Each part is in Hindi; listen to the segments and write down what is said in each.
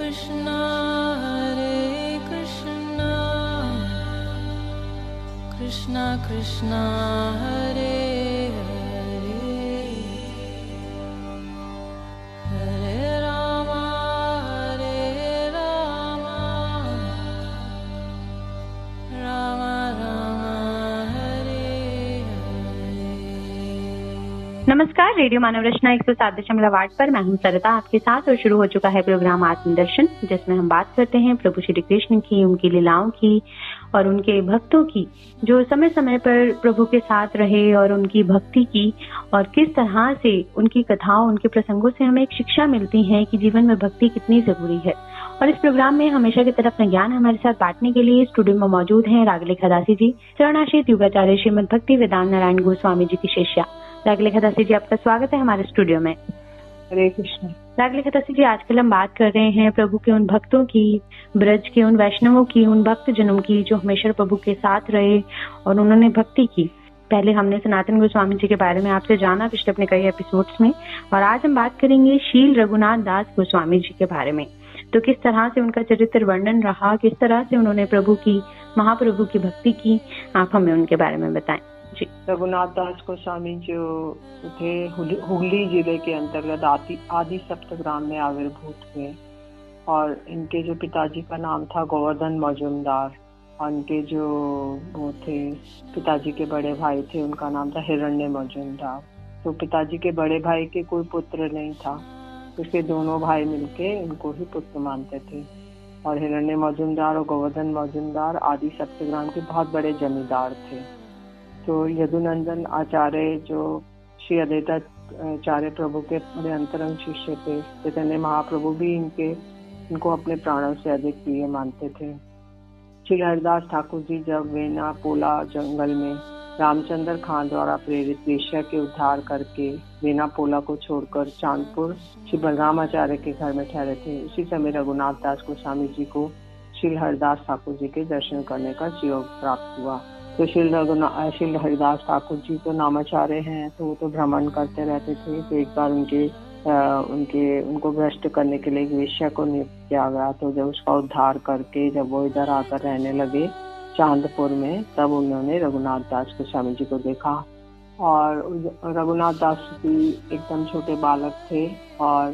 Krishna Krishna Krishna Hare Hare Hare Rama Rama Rama Hare Hare। नमस्कार, रेडियो मानव रचना 107.8 पर मैं हूं सरिता आपके साथ और शुरू हो चुका है प्रोग्राम आत्मदर्शन, जिसमें हम बात करते हैं प्रभु श्री कृष्ण की, उनकी लीलाओं की और उनके भक्तों की जो समय समय पर प्रभु के साथ रहे और उनकी भक्ति की, और किस तरह से उनकी कथाओं, उनके प्रसंगों से हमें एक शिक्षा मिलती है कि जीवन में भक्ति कितनी जरूरी है। और इस प्रोग्राम में हमेशा की तरह अपना ज्ञान हमारे साथ बांटने के लिए स्टूडियो में मौजूद हैं रागलेखा दासी जी, शरणाश्रित युगाचार्य श्रीमद भक्ति वेदांत नारायण गोस्वामी जी की शिष्या। रागलेखा दासी जी, आपका स्वागत है हमारे स्टूडियो में। हरे कृष्ण। रागलेखा दासी जी, आजकल हम बात कर रहे हैं प्रभु के उन भक्तों की, ब्रज के उन वैष्णवों की, उन भक्त जनों की जो हमेशा प्रभु के साथ रहे और उन्होंने भक्ति की। पहले हमने सनातन गोस्वामी जी के बारे में आपसे जाना पिछले अपने कई एपिसोड्स में, और आज हम बात करेंगे शील रघुनाथ दास गोस्वामी जी के बारे में। तो किस तरह से उनका चरित्र वर्णन रहा, किस तरह से उन्होंने प्रभु की, महाप्रभु की भक्ति की, आप हमें उनके बारे में बताएं जी। रघुनाथ दास गोस्वामी जो थे हुगली जिले के अंतर्गत आदि सप्तग्राम में आविर्भूत हुए, और इनके जो पिताजी का नाम था गोवर्धन मजूमदार, और इनके जो वो थे पिताजी के बड़े भाई थे, उनका नाम था हिरण्य मजूमदार। तो पिताजी के बड़े भाई के कोई पुत्र नहीं था, उसके दोनों भाई मिलके इनको ही पुत्र मानते थे। और हिरण्य मजूमदार और गोवर्धन मजूमदार आदि सप्तग्राम के बहुत बड़े जमींदार थे। तो यदुनंदन आचार्य जो श्री अद्वैताचार्य प्रभु के बड़े अंतरंग शिष्य थे, चैतन्य महाप्रभु भी इनको अपने प्राणों से अधिक प्रिय मानते थे। श्री हरिदास ठाकुर जी जब वेना पोला जंगल में रामचंद्र खान द्वारा प्रेरित वेश्या के उद्धार करके वेना पोला को छोड़कर चांदपुर श्री बलराम आचार्य के घर में ठहरे थे, उसी समय रघुनाथ दास गोस्वामी जी को श्री हरिदास ठाकुर जी के दर्शन करने का योग प्राप्त हुआ। तो श्री हरिदास ठाकुर जी तो नामाचार्य हैं, तो वो तो भ्रमण करते रहते थे। तो एक बार उनको भ्रष्ट करने के लिए एक वेश्या को नियुक्त किया गया। तो जब उसका उद्धार करके जब वो इधर आकर रहने लगे चांदपुर में, तब उन्होंने रघुनाथ दास गोस्वामी जी को देखा। और रघुनाथ दास जी एकदम छोटे बालक थे, और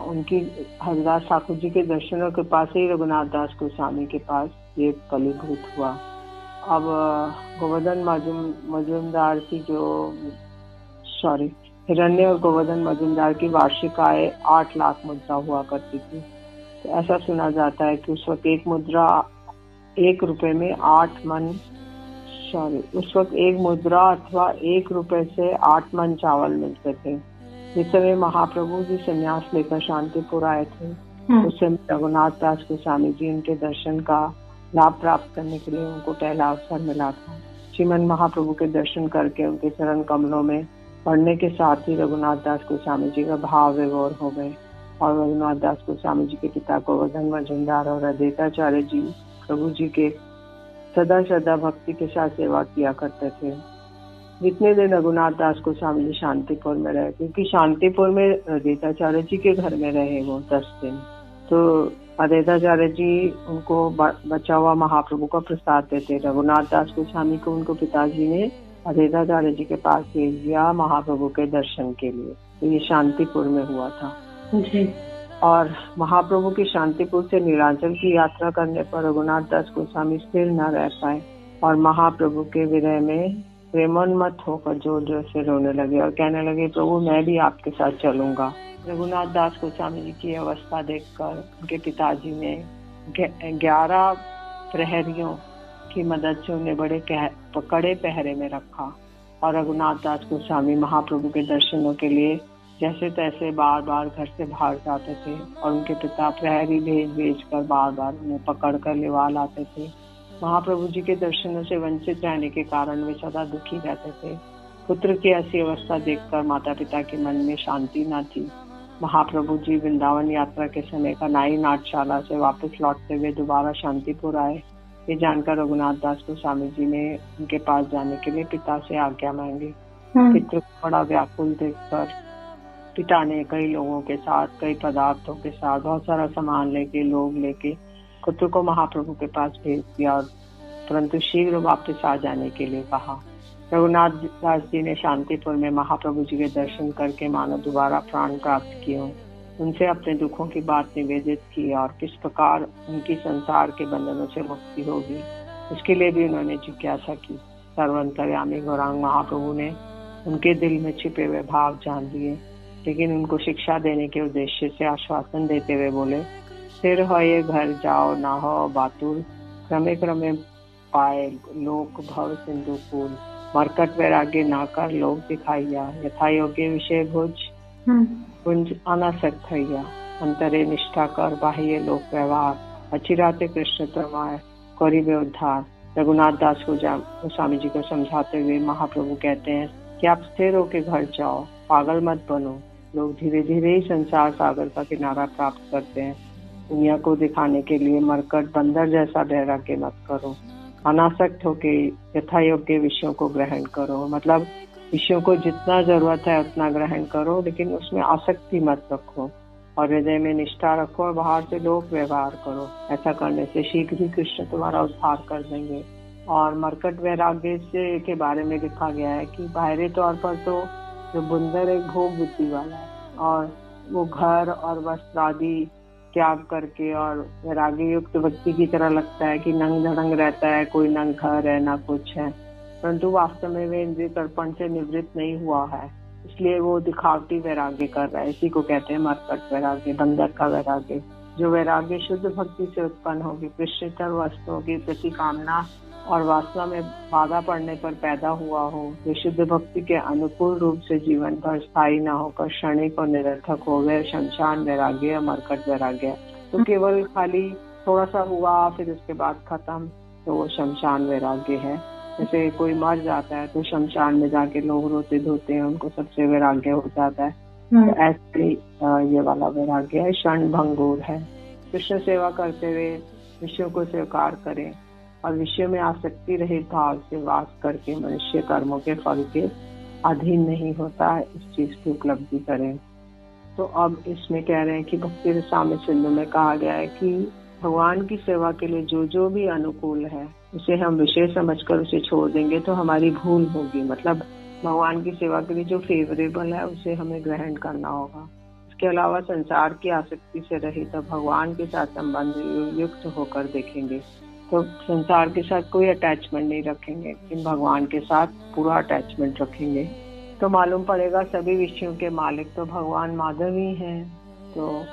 उनकी हरिदास ठाकुर जी के दर्शनों के पास ही रघुनाथ दास गोस्वामी के पास ये फलीभूत हुआ। अब गोवर्धन मजूमदार की हिरण्य और गोवर्धन मजूमदार की वार्षिक आय 8 लाख मुद्रा हुआ करती थी। तो ऐसा सुना जाता है कि उस वक्त एक मुद्रा 1 रुपए में 8 मन उस वक्त एक मुद्रा अथवा 1 रुपए से 8 मन चावल मिलते थे। जिस समय महाप्रभु जी संन्यास लेकर शांतिपुर आए थे, उस समय रघुनाथ दास गोस्वामी जी उनके दर्शन का लाभ प्राप्त करने के लिए उनको पहला अवसर मिला था। श्रीमन महाप्रभु के दर्शन करके उनके चरण कमलों में पढ़ने के साथ ही रघुनाथ दास गोस्वामी जी का भाव विभोर हो गए। और रघुनाथ दास गोस्वामी जी के पिता गोवर्धन मजूमदार और अद्वैताचार्य जी प्रभु जी के सदा श्रद्धा भक्ति के साथ सेवा किया करते थे। जितने दिन रघुनाथ दास गोस्वामी जी शांतिपुर में रहे, क्योंकि शांतिपुर में अद्वैताचार्य जी के घर में रहे वो 10 दिन, तो अद्वैताचार्य जी उनको बचा हुआ महाप्रभु का प्रसाद देते। रघुनाथ दास गोस्वामी को उनको पिताजी ने अद्वैताचार्य जी के पास भेज दिया महाप्रभु के दर्शन के लिए। तो ये शांतिपुर में हुआ था जी। और महाप्रभु की शांतिपुर से नीलांचल की यात्रा करने पर रघुनाथ दास गोस्वामी स्थिर न रह पाए और महाप्रभु के विरह में प्रेमोन्मत्त होकर जोर जोर से रोने लगे और कहने लगे, प्रभु मैं भी आपके साथ चलूंगा। रघुनाथ दास गोस्वामी जी की अवस्था देखकर उनके पिताजी ने 11 प्रहरियों की मदद से उन्हें बड़े कड़े पहरे में रखा। और रघुनाथ दास गोस्वामी महाप्रभु के दर्शनों के लिए जैसे तैसे बार बार घर से बाहर जाते थे, और उनके पिता प्रहरी भेज कर बार बार उन्हें पकड़ कर लिवा लाते थे। महाप्रभु जी के दर्शनों से वंचित रहने के कारण वे सदा दुखी रहते थे। पुत्र की ऐसी अवस्था देखकर माता पिता के मन में शांति न थी। महाप्रभु जी वृंदावन यात्रा के समय कनाई नाट्यशाला से वापस लौटते हुए दोबारा शांतिपुर आए। ये जानकर रघुनाथ दास गोस्वामी जी ने उनके पास जाने के लिए पिता से आज्ञा मांगी। पितृ को बड़ा व्याकुल देखकर पिता ने कई लोगों के साथ, कई पदार्थों के साथ, बहुत सारा सामान लेके, लोग लेके पुत्र को महाप्रभु के पास भेज दिया, और परंतु शीघ्र वापस आ जाने के लिए कहा। रघुनाथ दास जी ने शांतिपुर में महाप्रभु जी के दर्शन करके मानो दोबारा प्राण प्राप्त किए, उनसे अपने दुखों की बात निवेदित की और किस प्रकार उनकी संसार के बंधनों से मुक्ति होगी, उसके लिए भी उन्होंने जिज्ञासा की। सर्वंतर्यामी गौरांग महाप्रभु ने उनके दिल में छिपे हुए भाव जान लिए, लेकिन उनको शिक्षा देने के उद्देश्य से आश्वासन देते हुए बोले, स्थिर हो ये घर जाओ, ना हो बातुल, क्रमे क्रमे पाए लोक भव सिंधु कूल, मरकट वैराग्य ना कर लोक दिखाइया, यथा योग्य विषय भुज कुंज अनासक्त हैया, अंतरे निष्ठा कर बाह्य लोक व्यवहार, अचिराते कृष्ण तमाय करीबे उद्धार। रघुनाथ दास गोस्वामी जी को समझाते हुए महाप्रभु कहते हैं कि आप स्थिर होकर घर जाओ, पागल मत बनो। लोग धीरे धीरे ही संसार सागर का किनारा प्राप्त करते हैं। दुनिया को दिखाने के लिए मरकट बंदर जैसा वैराग्य मत करो, अनासक्त होके यथा योग्य विषयों को ग्रहण करो। मतलब विषयों को जितना जरूरत है उतना ग्रहण करो, लेकिन उसमें आसक्ति मत रखो, और हृदय में निष्ठा रखो और बाहर से लोक व्यवहार करो। ऐसा करने से शीघ्र ही कृष्ण तुम्हारा उद्धार कर देंगे। और मरकट वैराग्य से के बारे में लिखा गया है कि बाहरी तौर पर तो जो बंदर एक भोग बुद्धि वाला है, और वो घर और वस्त्र आदि त्याग करके और वैराग्य युक्त व्यक्ति की तरह लगता है कि नंग धड़ंग रहता है, कोई न घर है ना कुछ है, परंतु वास्तव में वे इंद्रिय तर्पण से निवृत्त नहीं हुआ है, इसलिए वो दिखावटी वैराग्य कर रहा है। इसी को कहते हैं मरकट वैराग्य, बंदर का वैराग्य। जो वैराग्य शुद्ध भक्ति से उत्पन्न होगी, कृष्णेतर वस्तुओं की प्रति कामना और वासना में बाधा पड़ने पर पैदा हुआ हो, जो शुद्ध भक्ति के अनुकूल रूप से जीवन भर स्थायी न होकर क्षणिक और निरर्थक हो गए, शमशान वैराग्य या मरकट वैराग्य। तो केवल खाली थोड़ा सा हुआ फिर उसके बाद खत्म, तो वो शमशान वैराग्य है। जैसे कोई मर जाता है तो शमशान में जाके लोग रोते धोते हैं, उनको सबसे वैराग्य हो जाता है। तो ऐसे ये वाला वैराग्य है, क्षण भंगुर है। कृष्ण सेवा करते हुए विषयों को स्वीकार करें और विषय में आसक्ति रहित भाव से वास करके मनुष्य कर्मों के फल के अधीन नहीं होता है, इस चीज की उपलब्धि करें। तो अब इसमें कह रहे हैं कि भक्ति रसामृत सिंधु में कहा गया है कि भगवान की सेवा के लिए जो जो भी अनुकूल है उसे हम विषय समझकर उसे छोड़ देंगे तो हमारी भूल होगी। मतलब भगवान की सेवा के लिए जो फेवरेबल है उसे हमें ग्रहण करना होगा। इसके अलावा संसार की आसक्ति से रहित तो भगवान के साथ संबंध युक्त होकर देखेंगे, तो संसार के साथ कोई अटैचमेंट नहीं रखेंगे, लेकिन भगवान के साथ पूरा अटैचमेंट रखेंगे, तो मालूम पड़ेगा सभी विषयों के मालिक तो भगवान माधव ही हैं। तो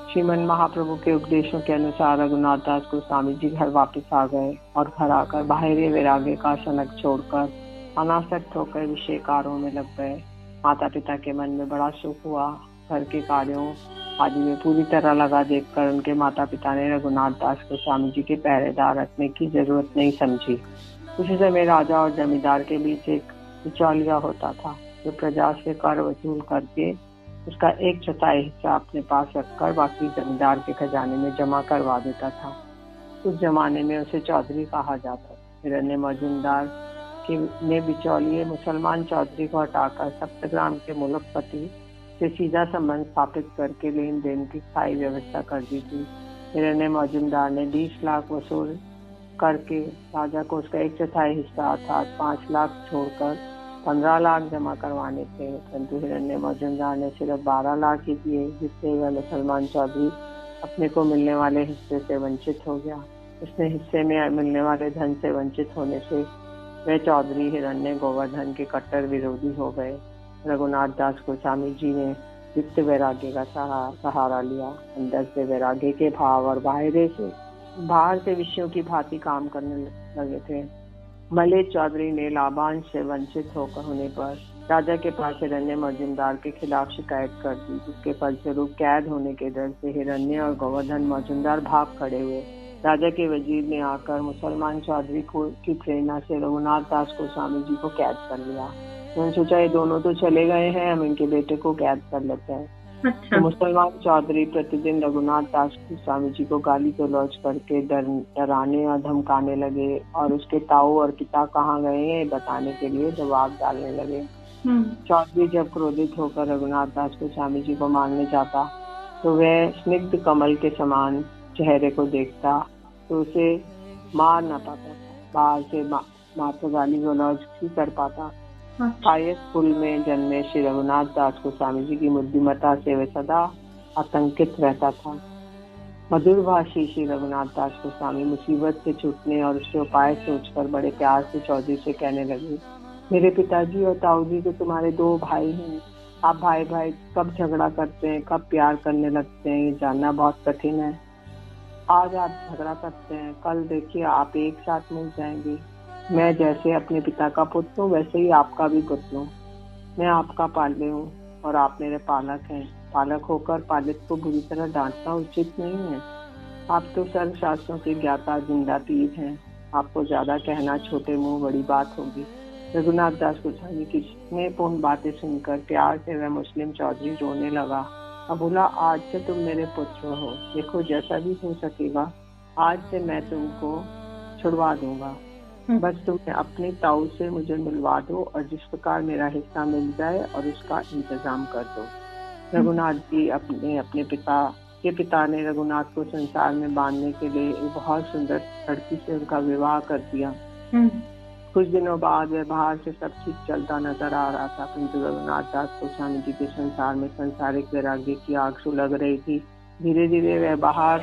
श्रीमन महाप्रभु के उपदेशों के अनुसार रघुनाथ दास गोस्वामी जी घर वापस आ गए और घर आकर बाहरी वैराग्य का सनक छोड़कर अनासक्त होकर विषय कार्यों में लग गए। माता पिता के मन में बड़ा सुख हुआ। घर के कार्यों आदि में पूरी तरह लगा देखकर उनके माता पिता ने रघुनाथ दास गोस्वामी जी के पहरेदार रखने की जरूरत नहीं समझी। उसी समय राजा और जमींदार के बीच एक बिचौलिया होता था, जो प्रजा से कर वसूल करके उसका 1/4 हिस्सा अपने पास रखकर बाकी जमींदार के खजाने में जमा करवा देता था। उस जमाने में उसे चौधरी कहा जाता। हिरण्य मजूमदार ने बिचौलिए मुसलमान चौधरी को हटाकर सप्तग्राम के मुलकपति से सीधा संबंध स्थापित करके लेन देन की स्थायी व्यवस्था कर दी थी। हिरण्य मजूमदार ने 20 लाख वसूल करके राजा को उसका 1/4 हिस्सा अर्थात 5 लाख छोड़कर 15 लाख जमा करवाने थे, परंतु हिरण्य मजूमदार ने सिर्फ 12 लाख ही दिए, जिससे वह मुसलमान चौधरी अपने को मिलने वाले हिस्से से वंचित हो गया। उसने हिस्से में मिलने वाले धन से वंचित होने से वह चौधरी हिरण्य गोवर्धन के कट्टर विरोधी हो गए। रघुनाथ दास गोस्वामी जी ने युक्त वैराग्य का सहारा लिया। अंदर से वैराग्य के भाव और बाहर से विषयों की भांति काम करने लगे थे। मलेच चौधरी ने लाभांश से वंचित होने पर राजा के पास हिरण्य मजूमदार के खिलाफ शिकायत कर दी, जिसके फलस्वरूप कैद होने के डर से हिरण्य और गोवर्धन मजूमदार भाग खड़े हुए। राजा के वजीर ने आकर मुसलमान चौधरी की प्रेरणा से रघुनाथ दास गोस्वामी जी को कैद कर लिया। उन्होंने सोचा ये दोनों तो चले गए हैं, हम इनके बेटे को कैद कर लेते हैं। अच्छा। तो मुसलमान चौधरी प्रतिदिन रघुनाथ दास गोस्वामी जी को गाली गलौज करके डराने और धमकाने लगे और उसके ताऊ और पिता कहाँ गए हैं बताने के लिए जवाब डालने लगे। चौधरी जब क्रोधित होकर रघुनाथ दास गोस्वामी जी को मारने जाता तो वह स्निग्ध कमल के समान चेहरे को देखता तो उसे मार न पाता था, बाहर से मात्र गाली गलौज ही कर पाता। कायस्थ कुल में जन्मे श्री रघुनाथ दास गोस्वामी जी की बुद्धिमत्ता से वे सदा आतंकित रहता था। मधुर भाषी श्री रघुनाथ दास गोस्वामी मुसीबत से छूटने और उसके उपाय सोचकर बड़े प्यार से चौधरी से कहने लगे, मेरे पिताजी और ताऊ जी तो तुम्हारे दो भाई हैं। आप भाई भाई कब झगड़ा करते हैं, कब प्यार करने लगते हैं, ये जानना बहुत कठिन है। आज आप झगड़ा करते हैं, कल देखिए आप एक साथ मिल जाएंगे। मैं जैसे अपने पिता का पुत्र हूँ वैसे ही आपका भी पुत्र हूँ। मैं आपका पाले हूँ और आप मेरे पालक हैं। पालक होकर पालित को बुरी तरह डांटना उचित नहीं है। आप तो सर्व शास्त्रों के ज्ञाता जिंदा तीर हैं। आपको ज्यादा कहना छोटे मुंह बड़ी बात होगी। रघुनाथ दास गोस्वामी की स्नेहपूर्ण बातें सुनकर प्यार से वह मुस्लिम चौधरी रोने लगा और बोला, आज से तुम मेरे पुत्र हो। देखो जैसा भी हो सकेगा आज से मैं तुमको छुड़वा दूंगा। बस तुम अपने ताऊ से मुझे मिलवा दो और जिस प्रकार मेरा हिस्सा मिल जाए और उसका इंतजाम कर दो। रघुनाथ जी अपने पिता ने रघुनाथ को संसार में बांधने के लिए एक बहुत सुंदर लड़की से उनका विवाह कर दिया। कुछ दिनों बाद वह बाहर से सब ठीक चलता नजर आ रहा था, किंतु रघुनाथ दास गोस्वामी जी के संसार में संसारिक वैराग्य की आग सुलग रही थी। धीरे धीरे वह बाहर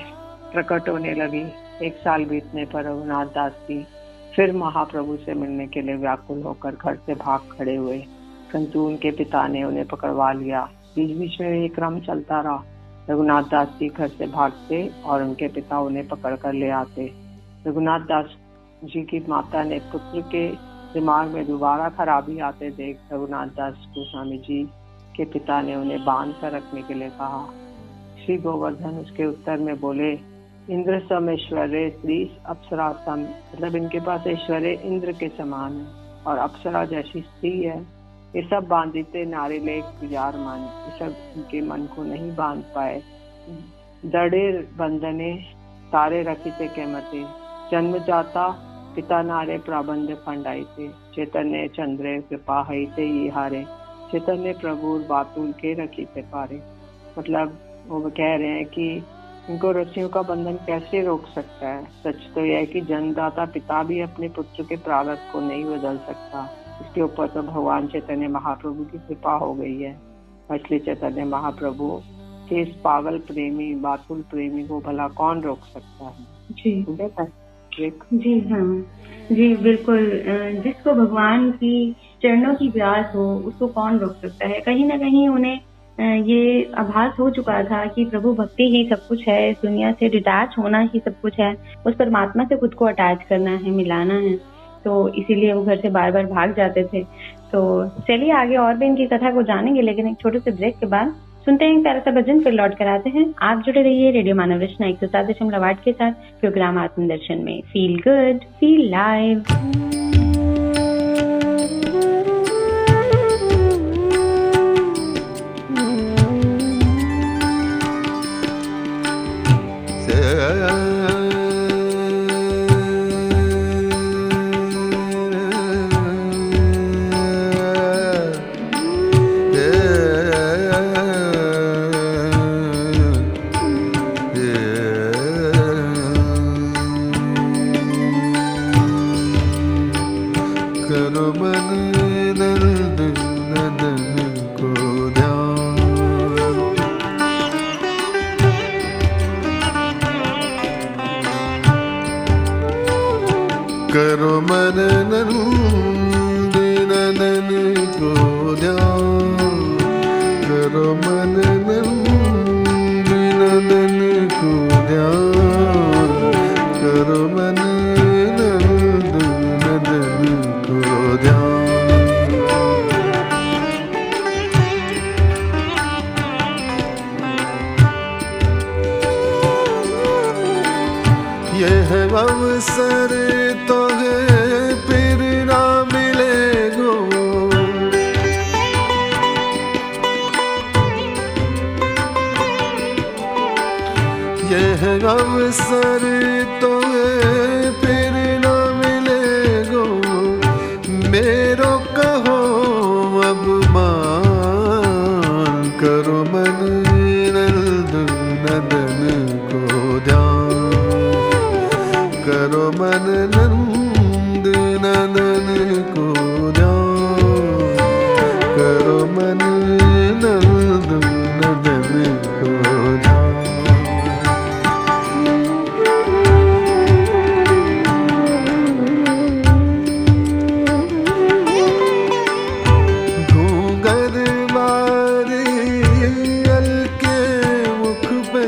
प्रकट होने लगी। 1 साल बीतने पर रघुनाथ दास जी फिर महाप्रभु से मिलने के लिए व्याकुल होकर घर से भाग खड़े हुए, किंतु उनके पिता ने उन्हें पकड़वा लिया। बीच बीच में ये क्रम चलता रहा। रघुनाथ दास जी घर से भागते और उनके पिता उन्हें पकड़ कर ले आते। रघुनाथ दास जी की माता ने पुत्र के दिमाग में दोबारा खराबी आते देख रघुनाथ दास गोस्वामी जी के पिता ने उन्हें बांध कर रखने के लिए कहा। श्री गोवर्धन उसके उत्तर में बोले, इंद्र सम ऐश्वर्य स्त्री अप्सरा सम, मतलब इनके पास ऐश्वर्य इंद्र के समान है और अप्सरा जैसी स्त्री है। ये सब बांधिते नारी लेख गुजार मन, ये सब इनके मन को नहीं बांध पाए। दड़े बंधने तारे रखिते के मते, जन्म जाता पिता नारे प्रबंध फंडाइते, चैतन्य चंद्रे कृपा हईते ये हारे, चैतन्य प्रभु बातुल के रखिते पारे। मतलब वो कह रहे हैं कि इनको रस्सियों का बंधन कैसे रोक सकता है। सच तो यह है कि जन्मदाता पिता भी अपने पुत्र के प्रारब्ध को नहीं बदल सकता। इसके ऊपर तो भगवान चैतन्य महाप्रभु की कृपा हो गई है। इसलिए चैतन्य महाप्रभु के इस पागल प्रेमी बातुल प्रेमी को भला कौन रोक सकता है। जी हाँ जी बिल्कुल। जिसको भगवान की चरणों की प्यास हो उसको कौन रोक सकता है। कहीं ना कहीं उन्हें ये आभास हो चुका था कि प्रभु भक्ति ही सब कुछ है, इस दुनिया से डिटैच होना ही सब कुछ है, उस परमात्मा से खुद को अटैच करना है, मिलाना है। तो इसीलिए वो घर से बार बार भाग जाते थे। तो चलिए आगे और भी इनकी कथा को जानेंगे, लेकिन एक छोटे से ब्रेक के बाद सुनते हैं प्यारा सा भजन, फिर लौट कर आते हैं। आप जुड़े रहिए रेडियो मानव रचना 107.8 के साथ प्रोग्राम आत्मदर्शन में। Feel good feel live. करो मन नंद नंदन को ध्यान, करो मन नंद नंदन को ध्यान, करो मन नंद नंदन को ध्यान। यह अवसर तो है फिर ना मिलेगो, यह अवसर तो है फिर ना मिलेगो। मेरो कहो अब मन नंद नंदन को ध्यान, करो मन नंद नंदन को ध्यान, करो मन नंद नंदन को ध्यान। घूंघर मारे अलके मुख पे,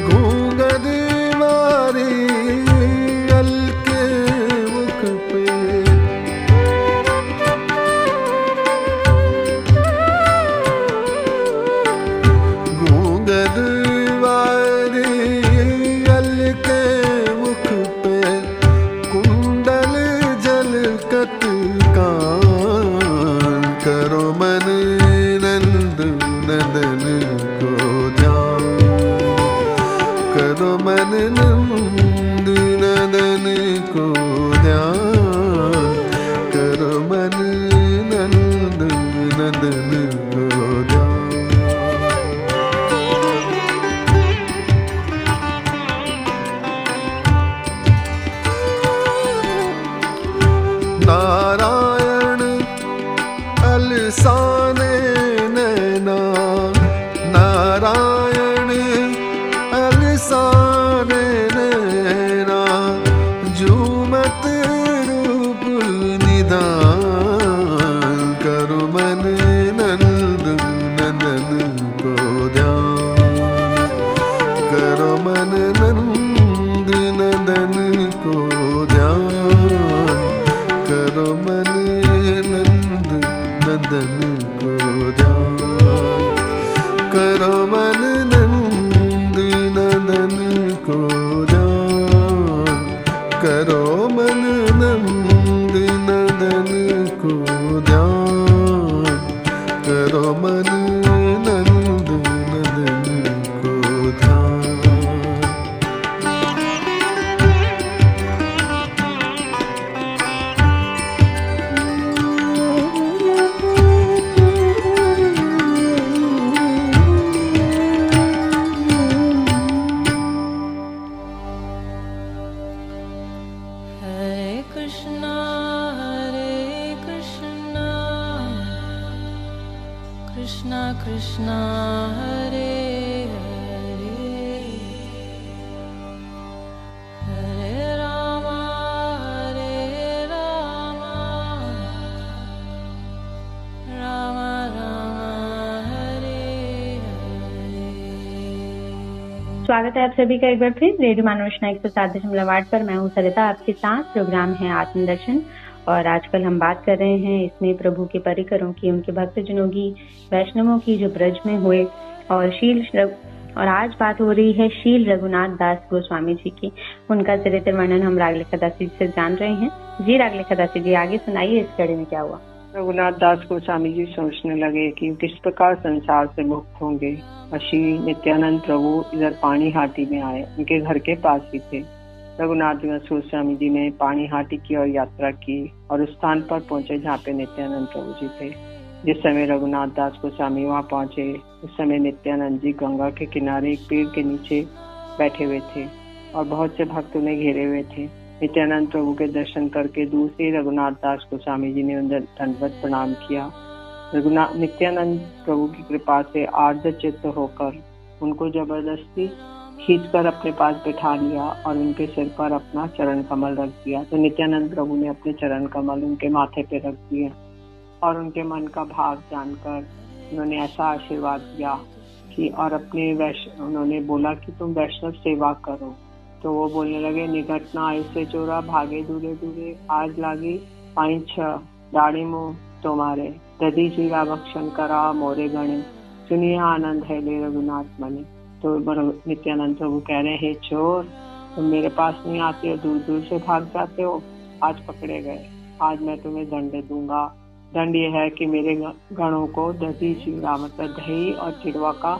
घूंघर मारे अलके मुख पे, घूंघर मारे अलके मुख पे, कुंडल झलकत कान, करो मन नंद नंदन को ध्यान, करो मन नंद नंदन को ध्यान, करो मन नंद नंदन को ध्यान। नारायण अलसाने नैना, नारायण अलसाने नैना, झूमत रूप निधान, करो मन नंद नंदन को ध्यान, करो मन नंद नंदन को ध्यान, करो मन नंद नंदन को ध्यान, करो मन नंद नंदन को ध्यान, करो मन नंद नंदन को ध्यान, करो मन नंद नंदन को ध्यान। Hare Krishna, Krishna Krishna, Hare Hare, Hare Rama, Rama Rama, Hare Hare। स्वागत है आप सभी का एक बार फिर रेडियो मानवरचना 107.8 पर। मैं हूँ सरिता, आपके साथ। प्रोग्राम है आत्मदर्शन और आजकल हम बात कर रहे हैं इसमें प्रभु के परिकरों की, उनके भक्तजनों की, वैष्णवों की जो ब्रज में हुए और आज बात हो रही है शील रघुनाथ दास गोस्वामी जी की। उनका चरित्र वर्णन हम रागलेखा दासी जी से जान रहे हैं। जी रागलेखा दासी जी, आगे सुनाइए, इस कड़ी में क्या हुआ? रघुनाथ दास गोस्वामी जी सोचने लगे कि किस प्रकार संसार से मुक्त होंगे। और श्री नित्यानंद प्रभु इधर पानीहाटी में आए, उनके घर के पास ही थे। रघुनाथ दास गोस्वामी जी ने पानीहाटी की ओर यात्रा की और उस स्थान पर पहुंचे जहाँ पे नित्यानंद प्रभु जी थे। जिस समय रघुनाथ दास गोस्वामी वहाँ पहुंचे, उस समय नित्यानंद जी गंगा के किनारे एक पेड़ के नीचे बैठे हुए थे और बहुत से भक्त उन्हें घेरे हुए थे। नित्यानंद प्रभु के दर्शन करके दूर से रघुनाथ दास गोस्वामी जी ने उन्हें दंडवत प्रणाम किया। नित्यानंद प्रभु की कृपा से आर्द्र चित्त होकर उनको जबरदस्ती खींचकर अपने पास बैठा लिया और उनके सिर पर अपना चरण कमल रख दिया। तो नित्यानंद प्रभु ने अपने चरण कमल उनके माथे पे रख दिए और उनके मन का भाव जानकर उन्होंने ऐसा आशीर्वाद दिया कि और उन्होंने बोला कि तुम वैष्णव सेवा करो। तो वो बोलने लगे, निकट ना ऐसे चोरा, भागे दूरे दूरे, आज लागी पांच दाढ़ी मुँह तुम्हारे, दधी जीरा भक्षण करा मोरे गणे, सुनिए आनंद है ले रघुनाथ मने। तो नित्यानंद प्रभु कह रहे हैं, चोर तुम मेरे पास नहीं आते हो, दूर दूर से भाग जाते हो, आज पकड़े गए। आज मैं तुम्हें दंड दूंगा। दंड ये है कि मेरे गणों को दही चिड़ा मतलब दही और चिड़वा का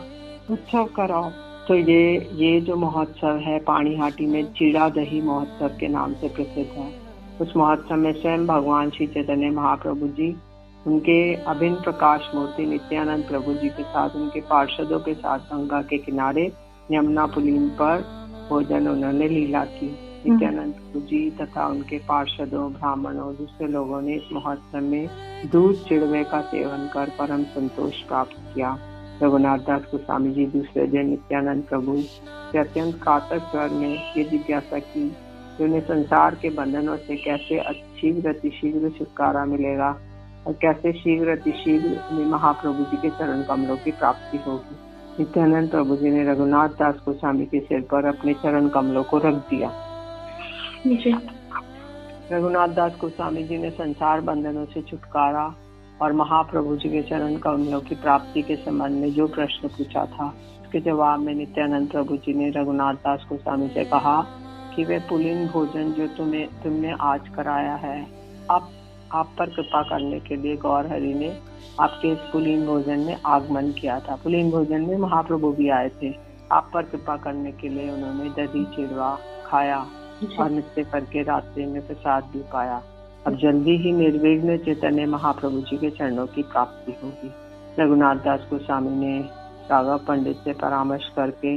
उत्सव कराओ। तो ये जो महोत्सव है पानीहाटी में चिड़ा दही महोत्सव के नाम से प्रसिद्ध है। उस महोत्सव में स्वयं भगवान श्री चैतन्य महाप्रभु जी, उनके अभिन्न प्रकाश मूर्ति नित्यानंद प्रभु जी के साथ, उनके पार्षदों के साथ गंगा के किनारे यमुना पुलीन पर भोजन उन्होंने लीला की। नित्यानंद प्रभु जी तथा उनके पार्षदों, ब्राह्मणों, दूसरे लोगों ने इस महोत्सव में दूध चिड़वे का सेवन कर परम संतोष प्राप्त किया। रघुनाथ दास गोस्वामी जी दूसरे दिन नित्यानंद प्रभु से अत्यंत कातर स्वर में ये जिज्ञासा की कि उन्हें संसार के बंधनों से कैसे शीघ्र छुटकारा मिलेगा और कैसे शीघ्र उन्हें महाप्रभु जी के चरण कमलों की प्राप्ति होगी। नित्यानंद प्रभु जी ने रघुनाथ दास गोस्वामी के सिर पर अपने चरण कमलों को रख दिया। रघुनाथ दास गोस्वामी जी ने संसार बंधनों से छुटकारा और महाप्रभु जी के चरण कमलों की प्राप्ति के संबंध में जो प्रश्न पूछा था, उसके जवाब में नित्यानंद प्रभु जी ने रघुनाथ दास गोस्वामी से कहा कि वे पुलिन भोजन जो तुमने आज कराया है, आप पर कृपा करने के लिए गौर हरि ने आपके इस पुलिन भोजन में आगमन किया था। पुलिन भोजन में महाप्रभु भी आए थे। आप पर कृपा करने के लिए उन्होंने दही चिड़वा खाया और नृत्य करके रास्ते में प्रसाद भी पाया। अब जल्दी ही निर्विघ्न चैतन्य महाप्रभु जी के चरणों की प्राप्ति होगी। रघुनाथ दास गोस्वामी ने राघव पंडित से परामर्श करके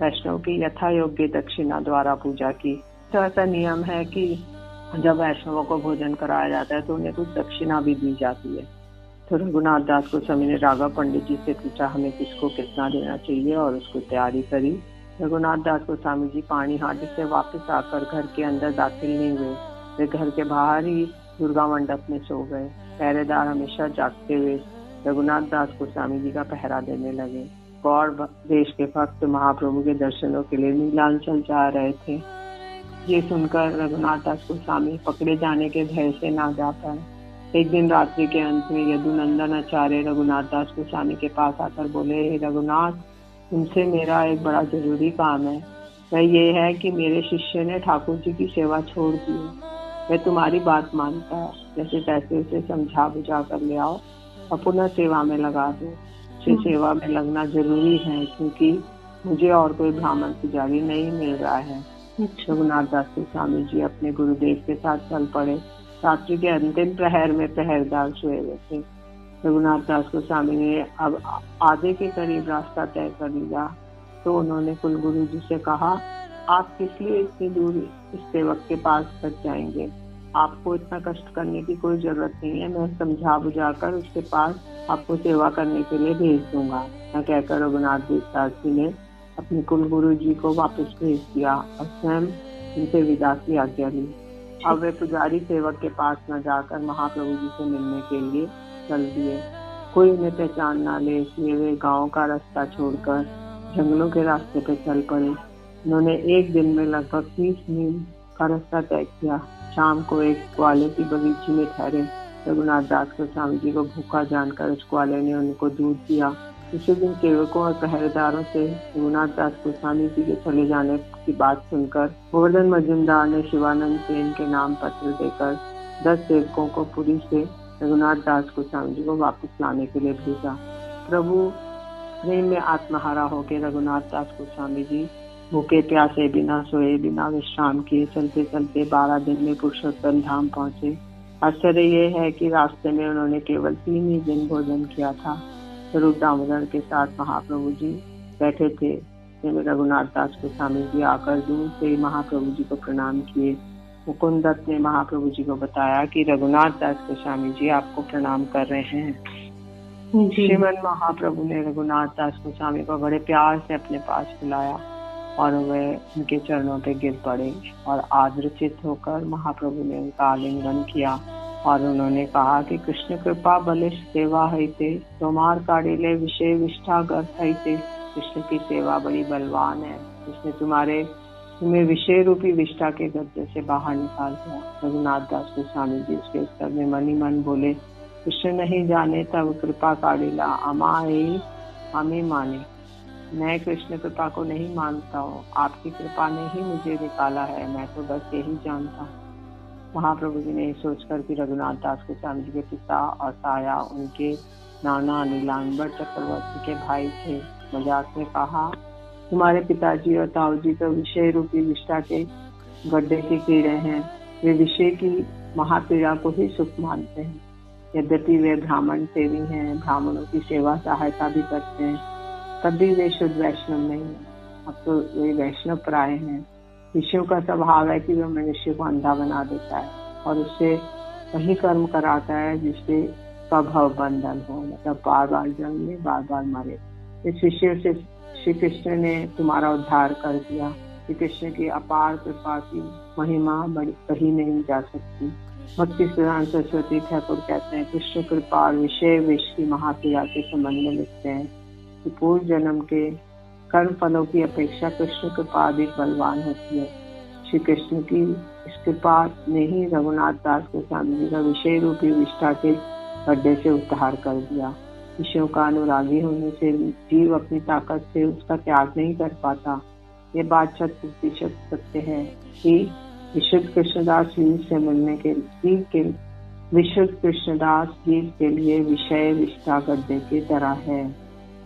वैष्णव की यथा योग्य दक्षिणा द्वारा पूजा की। तो ऐसा नियम है कि जब वैष्णवों को भोजन कराया जाता है तो उन्हें कुछ दक्षिणा भी दी जाती है। तो रघुनाथ दास गोस्वामी ने राघव पंडित जी से पूछा हमें किसको कितना देना चाहिए और उसको तैयारी करी। रघुनाथ दास गोस्वामी जी पानी हाटी से वापस आकर घर के अंदर दाखिल नहीं हुए। वे घर के बाहर ही दुर्गा मंडप में सो गए। पहरेदार हमेशा जागते हुए रघुनाथ दास गोस्वामी जी का पहरा देने लगे। गौड़ देश के भक्त महाप्रभु के दर्शनों के लिए नीलांचल जा रहे थे। ये सुनकर रघुनाथ दास गोस्वामी पकड़े जाने के भय से ना जा पाए। एक दिन रात्रि के अंत में यदुनंदन आचार्य रघुनाथ दास गोस्वामी के पास आकर बोले, रघुनाथ, तुमसे मेरा एक बड़ा जरूरी काम है। वह ये है कि मेरे शिष्य ने ठाकुर जी की सेवा छोड़ दी है। वह तुम्हारी बात मानता है, जैसे तैसे उसे समझा बुझा कर ले आओ और पुनः सेवा में लगा दो। उसे सेवा में लगना जरूरी है क्योंकि मुझे और कोई ब्राह्मण पुजारी नहीं मिल रहा है। रघुनाथ दास गोस्वामी जी अपने गुरुदेव के साथ चल पड़े। रात्रि के अंतिम प्रहर में पहरेदार सोए हुए थे। रघुनाथ दास गोस्वामी ने अब आधे के करीब रास्ता तय कर लिया तो उन्होंने कुलगुरु जी से कहा, आप किस लिए इतनी दूर इस सेवक के पास तक जाएंगे? आपको इतना कष्ट करने की कोई जरूरत नहीं है। मैं समझा बुझाकर उसके पास आपको सेवा करने के लिए भेज दूंगा। मैं कहकर रघुनाथ दास जी ने अपने कुलगुरु जी को वापस भेज दिया और स्वयं उनसे विदा की आज्ञा ली। अब वे पुजारी सेवक के पास न जाकर महाप्रभु जी से मिलने के लिए चल दिए। कोई उन्हें पहचान ना ले इसलिए वे गांव का रास्ता छोड़कर जंगलों के रास्ते पर चल पड़े। उन्होंने एक दिन में लगभग 30 मील का रास्ता तय किया। शाम को एक ग्वाले की बगीचे में ठहरे। रघुनाथ दास गोस्वामी जी को भूखा जानकर उस ग्वाले ने उनको दूध दिया। उसी दिन सेवकों और पहरेदारों से रघुनाथ दास गोस्वामी जी के चले जाने की बात सुनकर गोवर्धन मजुमदार ने शिवानंद सेन के नाम पत्र देकर 10 सेवकों को पुरी से रघुनाथ दास गोस्वामी जी को वापस लाने के लिए भेजा। प्रभु प्रेम में आत्महारा होकर रघुनाथ दास गोस्वामी जी भूखे प्यासे बिना सोए बिना विश्राम किए चलते चलते 12 दिन में पुरुषोत्तम धाम पहुँचे। आश्चर्य ये है कि रास्ते में उन्होंने केवल 3 ही दिन भोजन किया था। स्वरूप दामोदर के साथ महाप्रभु जी बैठे थे। रघुनाथ दास गोस्वामी जी आकर दूर से महाप्रभु जी को प्रणाम किए। मुकुंद दत्त ने महाप्रभु जी को बताया कि रघुनाथ दास गोस्वामी जी आपको प्रणाम कर रहे हैं। श्रीमन महाप्रभु ने रघुनाथ दास गोस्वामी को बड़े प्यार से अपने पास बुलाया और वे उनके चरणों पे गिर पड़े और आदरचित होकर महाप्रभु ने उनका आलिंगन किया और उन्होंने कहा कि कृष्ण कृपा बलिष्ठ सेवा है थे, तोमार काड़िले विषय विष्ठा गर्थ है थे। कृष्ण की सेवा बड़ी बलवान है, जिसने तुम्हें विषय रूपी विष्ठा के गड्ढे से बाहर निकाल दिया। रघुनाथ दास गोस्वामी जी उसके उत्तर में मनी मन बोले, कृष्ण नहीं जाने तब कृपा काड़िला अमाए हमें माने। मैं कृष्ण कृपा को नहीं मानता हूँ, आपकी कृपा ने ही मुझे निकाला है, मैं तो बस यही जानता हूँ। महाप्रभु जी ने सोचकर कि रघुनाथ दास गोस्वामी जी के पिता और ताया उनके नाना नीलांबर चक्रवर्ती के भाई थे, मजाक में कहा, तुम्हारे पिताजी और ताऊ जी तो विषय रूपी विष्ठा के गड्ढे के कीड़े हैं। वे विषय की महापीड़ा को ही सुख मानते हैं। यद्यपि वे ब्राह्मण सेवी हैं, ब्राह्मणों की सेवा सहायता भी करते हैं, तब भी वे शुद्ध वैष्णव नहीं है। अब तो वे वैष्णव प्राय हैं। विषयों का स्वभाव है कि वह मनुष्य को अंधा बना देता है और उससे वही कर्म कराता है जिससे स्वभाव बंधन हो, मतलब बार बार जन्मे, बार बार मरे। इस विषय से श्री कृष्ण ने तुम्हारा उद्धार कर दिया। श्री कृष्ण की अपार कृपा की महिमा बड़ी कही नहीं जा सकती। भक्ति सिद्धांत सरस्वती ठाकुर कहते हैं, कृष्ण कृपा और विषय विष की महापीड़ा के संबंध में लिखते हैं कि पूर्व जन्म के कर्म फलों की अपेक्षा कृष्ण कृपा अधिक बलवान होती है। श्री कृष्ण की इस कृपा ने ही रघुनाथ दास गोस्वामी जी का विषय रूपी विष्ठा के गड्ढे से उद्धार कर दिया। विषयों का अनुरागी होने से जीव अपनी ताकत से उसका त्याग नहीं कर पाता। ये बात 100% सत्य है कि विशुद्ध कृष्णदास जी से मिलने के विशुद्ध कृष्णदास जी के लिए विषय विष्ठा गड्ढे की तरह है।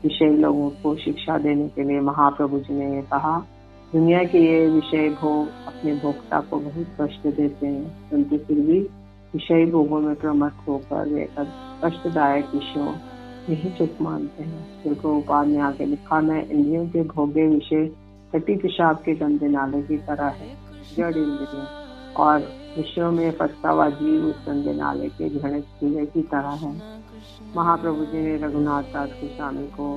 विषय लोगों को शिक्षा देने के लिए महाप्रभु जी ने ये कहा, दुनिया के ये विषय भोग अपने भोक्ता को बहुत कष्ट देते हैं, परंतु फिर भी विषय भोगों में प्रमत्त होकर वे कष्टदायक विषयों यही सुख मानते हैं। प्रभुपाद ने आगे लिखा, मैं इंद्रियों के भोगे विषय कटी पेशाब के गंदे नाले की तरह है। जड़ इंद्रियों और विषयों में फंसा हुआ जीव उस गंदे नाले के घृणित कीड़े की तरह है। महाप्रभु जी ने रघुनाथ दास गोस्वामी को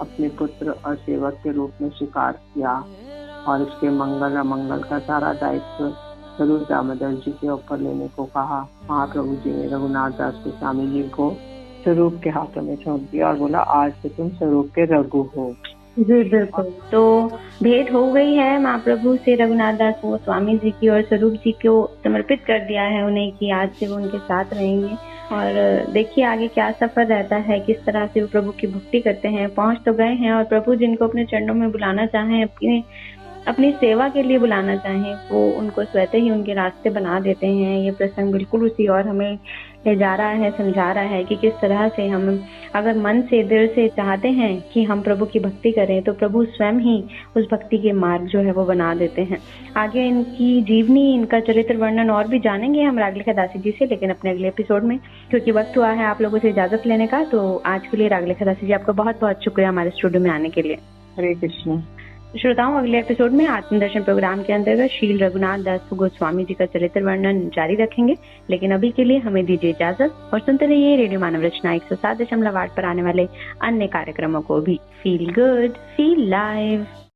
अपने पुत्र और सेवक के रूप में स्वीकार किया और उसके मंगल अमंगल का सारा दायित्व स्वरूप दामोदर जी के ऊपर लेने को कहा। महाप्रभु जी ने रघुनाथ दास गोस्वामी जी को स्वरूप के हाथों में सौंप दिया और बोला, आज से तुम स्वरूप के रघु हो। जी बिल्कुल। तो भेंट हो गई है महाप्रभु से रघुनाथ दास गोस्वामी जी की और स्वरूप जी को समर्पित कर दिया है उन्हें कि आज से वो उनके साथ रहेंगे। और देखिए आगे क्या सफर रहता है, किस तरह से वो प्रभु की भक्ति करते हैं। पहुंच तो गए हैं और प्रभु जिनको अपने चरणों में बुलाना चाहें, अपनी सेवा के लिए बुलाना चाहें, वो उनको स्वतः ही उनके रास्ते बना देते हैं। ये प्रसंग बिल्कुल उसी और हमें ले जा रहा है, समझा रहा है कि किस तरह से हम अगर मन से दिल से चाहते हैं कि हम प्रभु की भक्ति करें तो प्रभु स्वयं ही उस भक्ति के मार्ग जो है वो बना देते हैं। आगे इनकी जीवनी, इनका चरित्र वर्णन और भी जानेंगे हम रागलिखा दासी जी से, लेकिन अपने अगले एपिसोड में, क्योंकि वक्त हुआ है आप लोगों से इजाजत लेने का। तो आज के लिए रागलिखा दासी जी आपका बहुत बहुत शुक्रिया हमारे स्टूडियो में आने के लिए। हरे कृष्ण। श्रोताओं, अगले एपिसोड में आत्मदर्शन प्रोग्राम के अंतर्गत श्री रघुनाथ दास गोस्वामी जी का चरित्र वर्णन जारी रखेंगे, लेकिन अभी के लिए हमें दीजिए इजाजत और सुनते रहिए रेडियो मानव रचना 107.8 पर आने वाले अन्य कार्यक्रमों को भी। Feel good, feel live.